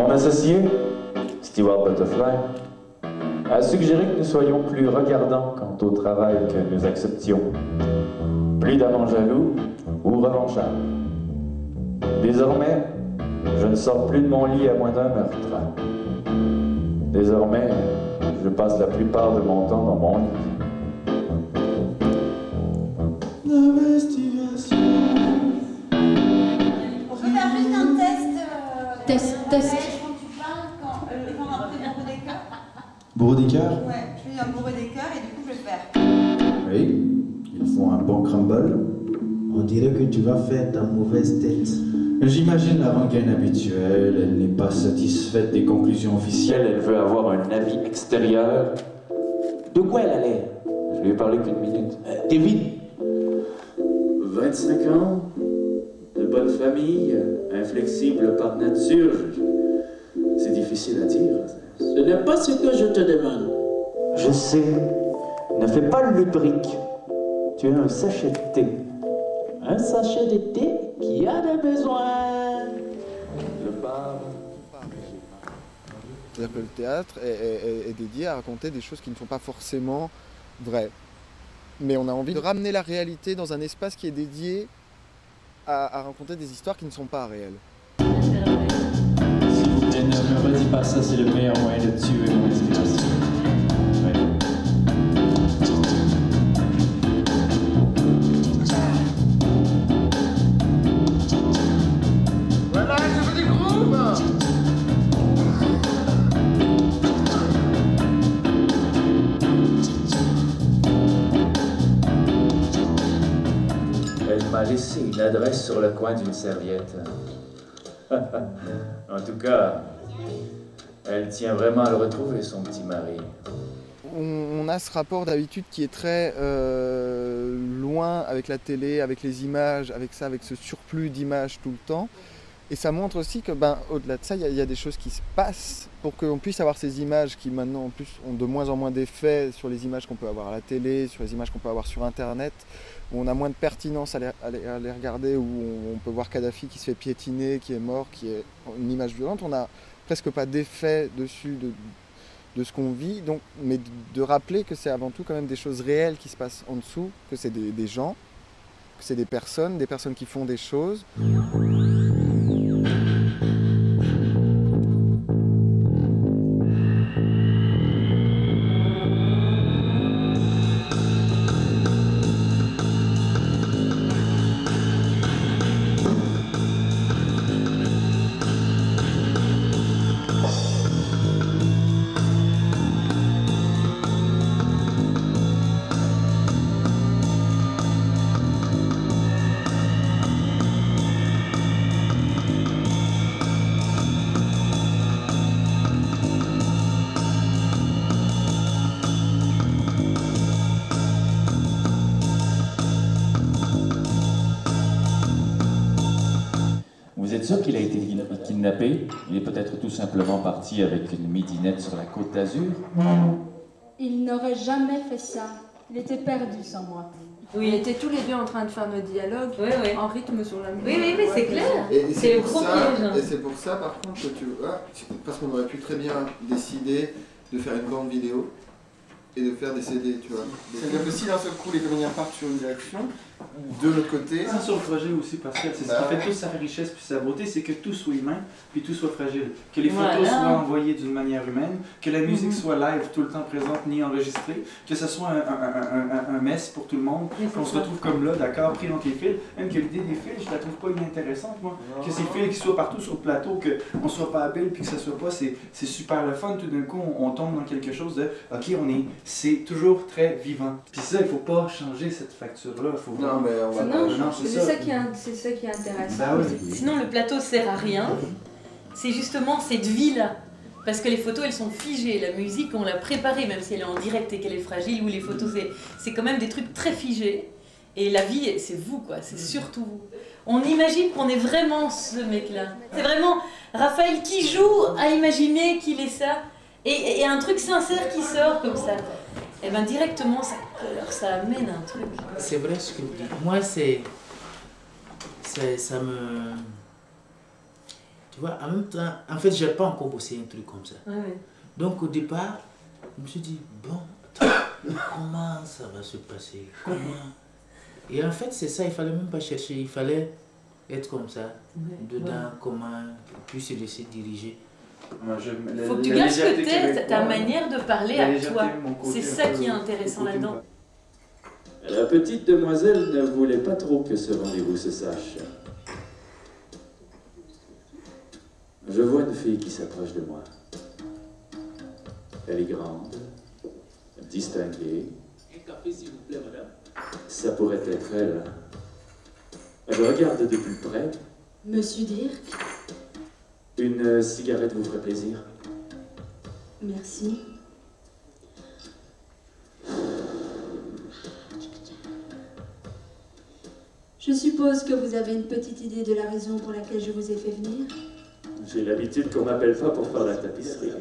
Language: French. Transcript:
Mon associé, Stewart Butterfly, a suggéré que nous soyons plus regardants quant au travail que nous acceptions. Plus d'amants jaloux ou revanchards. Désormais, je ne sors plus de mon lit à moins d'un meurtre. Désormais, je passe la plupart de mon temps dans mon lit. On peut faire juste un test. Test. Quand tu parles, quand les gens après bourreau des cœurs. Bourreau des cœurs? Ouais, je fais un bourreau des cœurs et du coup je vais faire. Oui, ils font un bon crumble. On dirait que tu vas faire ta mauvaise tête. J'imagine la rengaine habituelle, elle n'est pas satisfaite des conclusions officielles, elle veut avoir un avis extérieur. De quoi elle a l'air? Je lui ai parlé qu'une minute. David, 25 ans, de bonne famille, inflexible par nature. C'est difficile à dire. Ce n'est pas ce que je te demande. Je sais. Ne fais pas le lubrique. Tu as un sachet de thé. Un sachet de thé qui a des besoins. Le bar. C'est-à-dire que le théâtre est dédié à raconter des choses qui ne sont pas forcément vraies. Mais on a envie de ramener la réalité dans un espace qui est dédié à raconter des histoires qui ne sont pas réelles. S'il vous plaît, ne me redis pas ça, c'est le meilleur moyen de tuer mon inspiration. Voilà, je veux des groupes. Elle m'a laissé une adresse sur le coin d'une serviette. En tout cas, elle tient vraiment à le retrouver, son petit mari. On a ce rapport d'habitude qui est très loin avec la télé, avec les images, avec ce surplus d'images tout le temps. Et ça montre aussi que, au-delà de ça, il y a des choses qui se passent pour qu'on puisse avoir ces images qui maintenant en plus ont de moins en moins d'effet sur les images qu'on peut avoir à la télé, sur les images qu'on peut avoir sur Internet, où on a moins de pertinence à les regarder, où on peut voir Kadhafi qui se fait piétiner, qui est mort, qui est une image violente. On n'a presque pas d'effet dessus de ce qu'on vit, donc, mais de rappeler que c'est avant tout quand même des choses réelles qui se passent en dessous, que c'est des gens, que c'est des personnes qui font des choses. Vous êtes sûr qu'il a été kidnappé? Il est peut-être tout simplement parti avec une midinette sur la côte d'Azur? Il n'aurait jamais fait ça. Il était perdu sans moi. Oui. On était tous les deux en train de faire nos dialogues en rythme sur la musique. Oui, mais c'est clair. C'est le gros piège. Et c'est pour ça, par contre, que tu vois, parce qu'on aurait pu très bien décider de faire une bande vidéo et de faire des CD, tu vois. C'est-à-dire que si d'un seul coup les comédiens partent sur une direction, de l'autre côté... Ça sur le projet aussi, Pascal, c'est ce qui fait toute sa richesse puis sa beauté, c'est que tout soit humain puis tout soit fragile. Que les photos soient envoyées d'une manière humaine, que la musique soit live, tout le temps présente, ni enregistrée, que ce soit un mess pour tout le monde, qu'on se retrouve comme là, d'accord, pris dans tes fils. Même que l'idée des fils, je la trouve pas inintéressante, moi. Que ces fils qui soient partout sur le plateau, qu'on soit pas habile puis que ça soit pas, c'est super le fun. Tout d'un coup, on tombe dans quelque chose de, ok, c'est toujours très vivant. Puis ça, il faut pas changer cette facture-là. Non, mais on va c'est ça qui est intéressant. Bah oui. Sinon, le plateau sert à rien. C'est justement cette vie-là. Parce que les photos, elles sont figées. La musique, on l'a préparée, même si elle est en direct et qu'elle est fragile, ou les photos, c'est quand même des trucs très figés. Et la vie, c'est vous, quoi. C'est surtout vous. On imagine qu'on est vraiment ce mec-là. C'est vraiment Raphaël qui joue à imaginer qu'il est ça. Et un truc sincère qui sort comme ça. Et bien directement, ça amène un truc. C'est vrai ce que vous dites. Moi, ça me... Tu vois, en même temps, en fait, j'ai pas encore bossé un truc comme ça. Ouais. Donc au départ, je me suis dit, bon, attends, comment ça va se passer? Comment? Et en fait, c'est ça, il fallait même pas chercher, il fallait être comme ça, dedans, comment, puis se laisser diriger. Faut que tu gardes ce que t'es, ta manière de parler à toi. C'est ça qui est intéressant là-dedans. La petite demoiselle ne voulait pas trop que ce rendez-vous se sache. Je vois une fille qui s'approche de moi. Elle est grande, distinguée. Un café, s'il vous plaît, madame. Ça pourrait être elle. Elle regarde de plus près. Monsieur Dirk, Une cigarette vous ferait plaisir? merci. Je suppose que vous avez une petite idée de la raison pour laquelle je vous ai fait venir. J'ai l'habitude qu'on m'appelle pas pour faire la tapisserie.